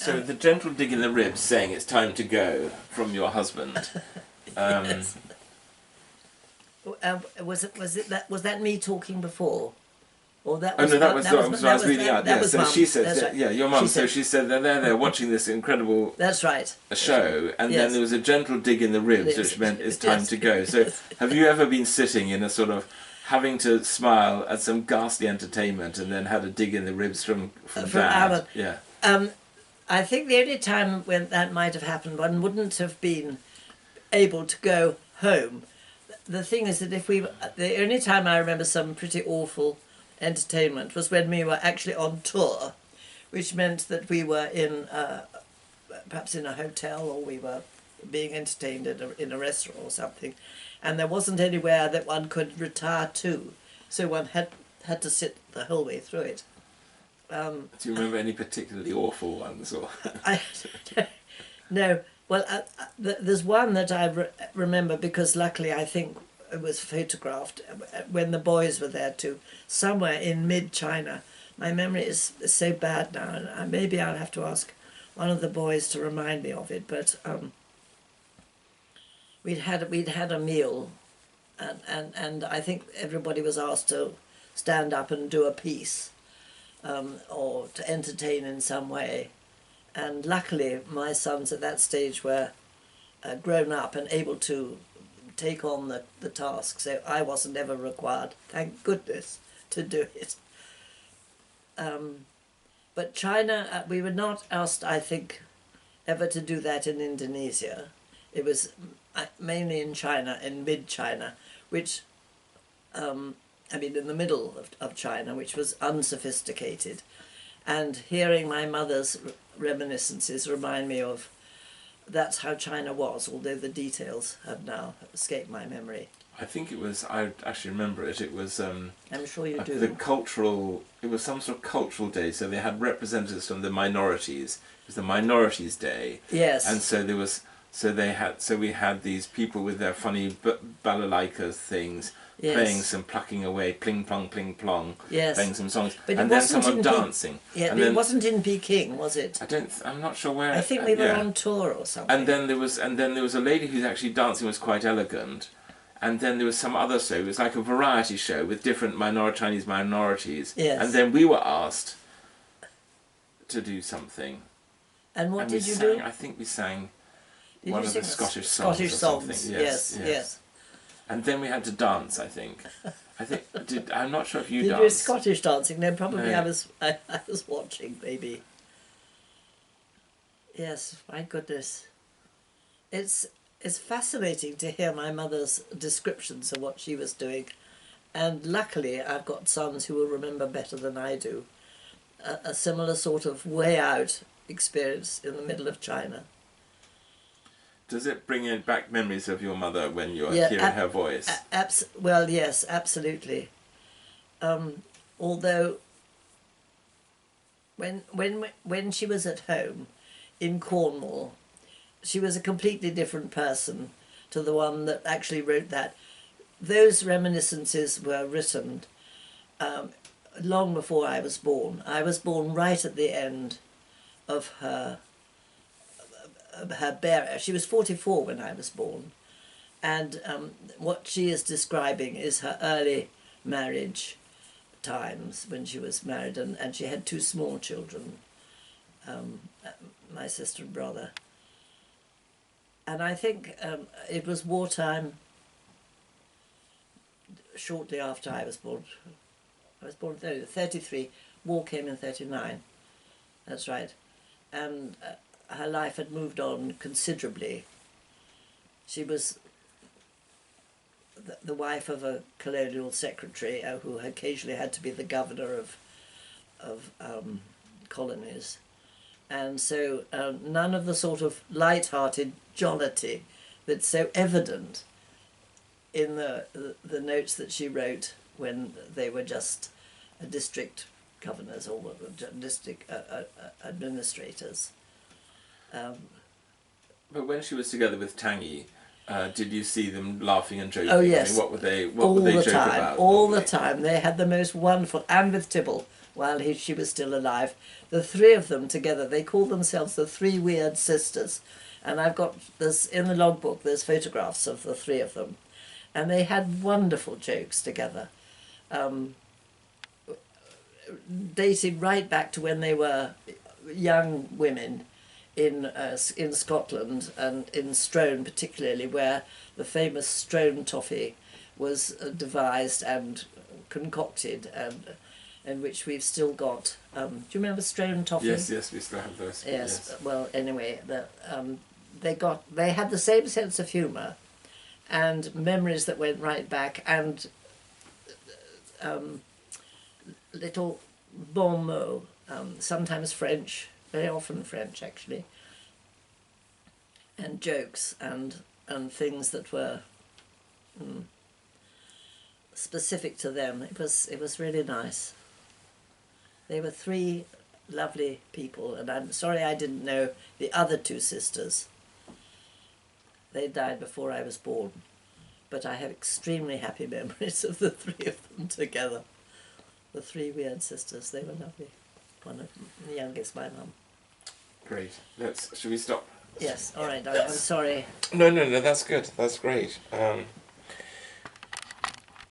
So the gentle dig in the ribs saying it's time to go from your husband. Yes. Was that me talking before? Or that was, oh no, that was what I was reading out. That Yeah, was so Mum. she said, That's right. yeah, your mum. So said, she said they're there watching this incredible that's right. show, and Yes. then there was a gentle dig in the ribs, Yes. which meant it's time Yes. to go. So Yes. have you ever been sitting in a sort of having to smile at some ghastly entertainment and then had a dig in the ribs from Dad? Alan. Yeah. I think the only time when that might have happened, one wouldn't have been able to go home. The thing is that the only time I remember some pretty awful entertainment was when we were actually on tour, which meant that we were in perhaps in a hotel, or we were being entertained in a restaurant or something, and there wasn't anywhere that one could retire to, so one had to sit the whole way through it. Do you remember any particularly awful ones? Or No. Well, there's one that I remember because luckily I think it was photographed when the boys were there too, somewhere in mid-China. My memory is so bad now, and maybe I'll have to ask one of the boys to remind me of it. But we'd had a meal, and I think everybody was asked to stand up and do a piece, or to entertain in some way. And luckily, my sons at that stage were grown up and able to take on the task, so I wasn't ever required, thank goodness, to do it. But China, we were not asked, I think, ever to do that in Indonesia. It was mainly in China, in mid-China, which, I mean, in the middle of China, which was unsophisticated. And hearing my mother's reminiscences remind me of that's how China was, although the details have now escaped my memory. I think it was, I actually remember it, it was I'm sure you do. It was some sort of cultural day, so they had representatives from the minorities. It was the minorities day. Yes. And so we had these people with their funny balalaika things, Yes. playing some plucking away, pling plong, plong, Yes. playing some songs, But and then someone dancing. Yeah, and but then, it wasn't in Peking, was it? I'm not sure where. I think we were yeah. on tour or something. And then there was a lady who's actually dancing was quite elegant, and then there was some other show. It was like a variety show with different Chinese minorities. Yes. And then we were asked to do something. And what did you sang, do? I think we sang Did one you of the sing Scottish songs. Scottish or songs. something. Yes. And then we had to dance. I think. I'm not sure if you Did danced. you do Scottish dancing? No, probably No. I was watching, maybe. Yes, my goodness. It's fascinating to hear my mother's descriptions of what she was doing, and luckily I've got sons who will remember better than I do a similar sort of way out experience in the middle of China. Does it bring back memories of your mother when you're Yeah, hearing her voice? Well, yes, absolutely. Although when she was at home in Cornwall, she was a completely different person to the one that actually wrote that. Those reminiscences were written long before I was born. I was born right at the end of her burial. She was 44 when I was born, and what she is describing is her early marriage times when she was married, and she had two small children, my sister and brother. And I think it was wartime, shortly after I was born. I was born in 33, war came in 39, that's right. And her life had moved on considerably. She was the wife of a colonial secretary who occasionally had to be the governor of colonies. And so none of the sort of light-hearted jollity that's so evident in the notes that she wrote when they were just district governors or district administrators. But when she was together with Tangi, did you see them laughing and joking? Oh yes. I mean, what would they joke about? All the time. They had the most wonderful, and with Tibble, while she was still alive. The three of them together, they called themselves the Three Weird Sisters. And I've got this in the logbook, there's photographs of the three of them. And they had wonderful jokes together, dating right back to when they were young women in Scotland, and in Strone particularly, where the famous Strone toffee was devised and concocted, and which we've still got. Do you remember Strone toffee? Yes, yes, we still have those. Yes. Well, anyway, they had the same sense of humour and memories that went right back, and little bon mots, sometimes French, very often French actually, and jokes and things that were specific to them. It was really nice. They were three lovely people, and I'm sorry I didn't know the other two sisters. They died before I was born, but I have extremely happy memories of the three of them together. The Three Weird Sisters, they were lovely. One of them, the youngest, my mum. Great. Should we stop? Yes, all right, I'm sorry. No, that's good. That's great.